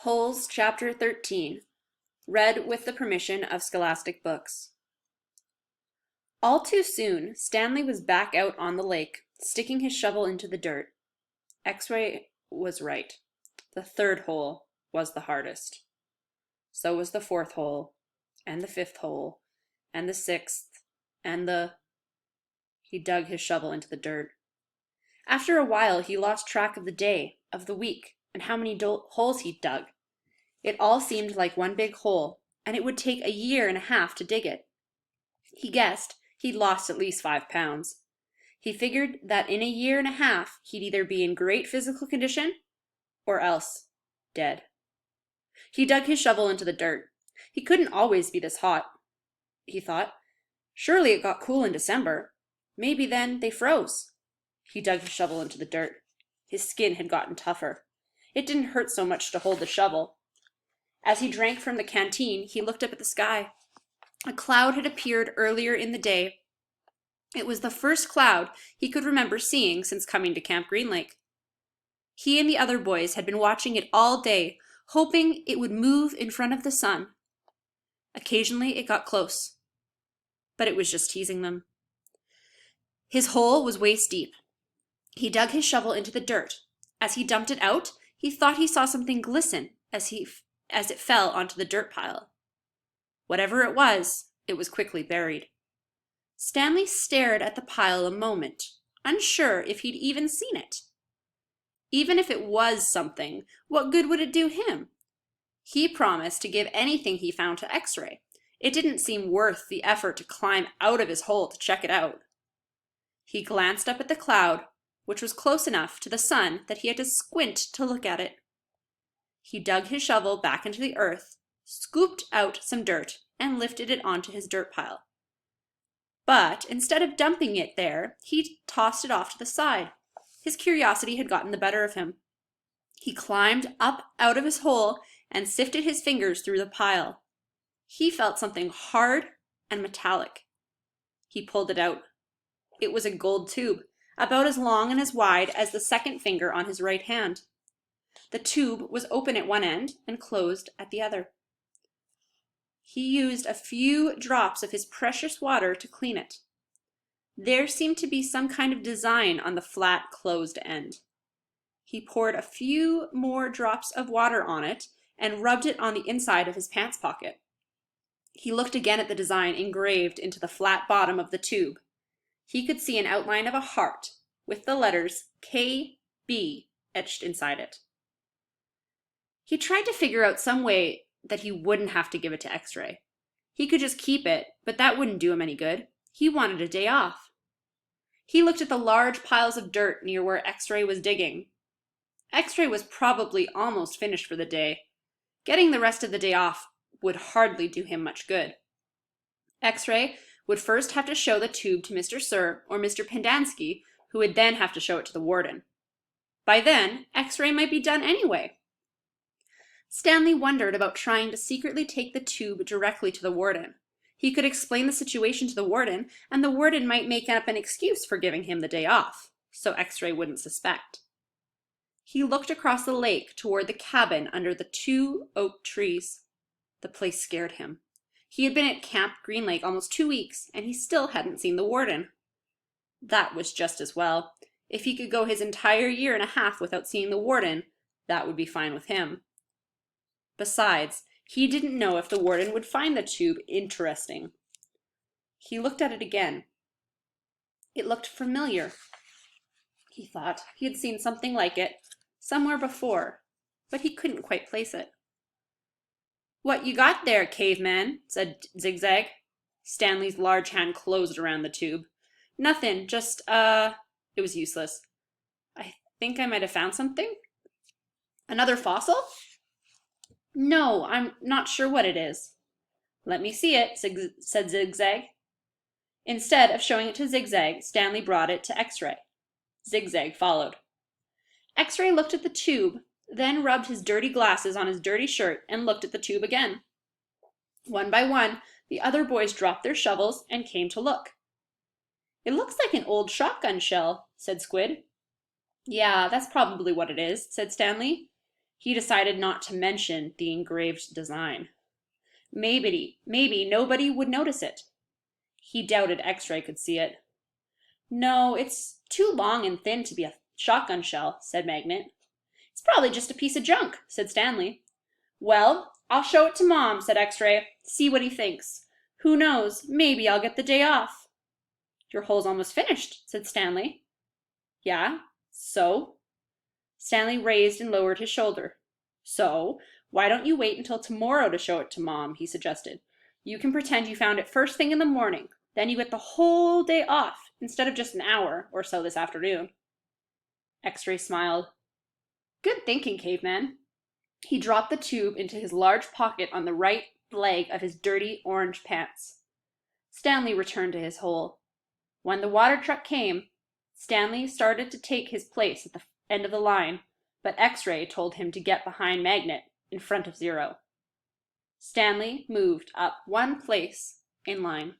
Holes, Chapter 13, read with the permission of Scholastic Books. All too soon, Stanley was back out on the lake, sticking his shovel into the dirt. X-Ray was right. The third hole was the hardest. So was the fourth hole, and the fifth hole, and the sixth, and He dug his shovel into the dirt. After a while, he lost track of the day, of the week, and how many holes he'd dug. It all seemed like one big hole, and it would take a year and a half to dig it. He guessed he'd lost at least 5 pounds. He figured that in a year and a half, he'd either be in great physical condition or else dead. He dug his shovel into the dirt. He couldn't always be this hot, he thought. Surely it got cool in December. Maybe then they froze. He dug his shovel into the dirt. His skin had gotten tougher. It didn't hurt so much to hold the shovel. As he drank from the canteen, he looked up at the sky. A cloud had appeared earlier in the day. It was the first cloud he could remember seeing since coming to Camp Green Lake. He and the other boys had been watching it all day, hoping it would move in front of the sun. Occasionally it got close, but it was just teasing them. His hole was waist deep. He dug his shovel into the dirt. As he dumped it out, he thought he saw something glisten as it fell onto the dirt pile. Whatever it was quickly buried. Stanley stared at the pile a moment, unsure if he'd even seen it. Even if it was something, what good would it do him? He promised to give anything he found to X-Ray. It didn't seem worth the effort to climb out of his hole to check it out. He glanced up at the cloud, which was close enough to the sun that he had to squint to look at it. He dug his shovel back into the earth, scooped out some dirt, and lifted it onto his dirt pile. But instead of dumping it there, he tossed it off to the side. His curiosity had gotten the better of him. He climbed up out of his hole and sifted his fingers through the pile. He felt something hard and metallic. He pulled it out. It was a gold tube, about as long and as wide as the second finger on his right hand. The tube was open at one end and closed at the other. He used a few drops of his precious water to clean it. There seemed to be some kind of design on the flat, closed end. He poured a few more drops of water on it and rubbed it on the inside of his pants pocket. He looked again at the design engraved into the flat bottom of the tube. He could see an outline of a heart with the letters KB etched inside it. He tried to figure out some way that he wouldn't have to give it to X-Ray. He could just keep it, but that wouldn't do him any good. He wanted a day off. He looked at the large piles of dirt near where X-Ray was digging. X-Ray was probably almost finished for the day. Getting the rest of the day off would hardly do him much good. X-Ray would first have to show the tube to Mr. Sir or Mr. Pendanski, who would then have to show it to the warden. By then, X-Ray might be done anyway. Stanley wondered about trying to secretly take the tube directly to the warden. He could explain the situation to the warden, and the warden might make up an excuse for giving him the day off, so X-Ray wouldn't suspect. He looked across the lake toward the cabin under the 2 oak trees. The place scared him. He had been at Camp Green Lake almost 2 weeks, and he still hadn't seen the warden. That was just as well. If he could go his entire year and a half without seeing the warden, that would be fine with him. Besides, he didn't know if the warden would find the tube interesting. He looked at it again. It looked familiar, he thought. He had seen something like it somewhere before, but he couldn't quite place it. "What you got there, caveman?" said Zigzag. Stanley's large hand closed around the tube. "Nothing, just, It was useless. "I think I might have found something." "Another fossil?" "No, I'm not sure what it is." "Let me see it," said Zigzag. Instead of showing it to Zigzag, Stanley brought it to X-Ray. Zigzag followed. X-Ray looked at the tube, then rubbed his dirty glasses on his dirty shirt and looked at the tube again. One by one, the other boys dropped their shovels and came to look. "It looks like an old shotgun shell," said Squid. "Yeah, that's probably what it is," said Stanley. He decided not to mention the engraved design. Maybe nobody would notice it. He doubted X-Ray could see it. No, it's too long and thin to be a shotgun shell, said Magnet. It's probably just a piece of junk, said Stanley. Well, I'll show it to Mom, said X-Ray. See what he thinks. Who knows, maybe I'll get the day off. Your hole's almost finished, said Stanley. Yeah, so? Stanley raised and lowered his shoulder. So, why don't you wait until tomorrow to show it to Mom, he suggested. You can pretend you found it first thing in the morning. Then you get the whole day off, instead of just an hour or so this afternoon. X-Ray smiled. Good thinking, Caveman. He dropped the tube into his large pocket on the right leg of his dirty orange pants. Stanley returned to his hole. When the water truck came, Stanley started to take his place at the end of the line, but X-Ray told him to get behind Magnet in front of Zero. Stanley moved up one place in line.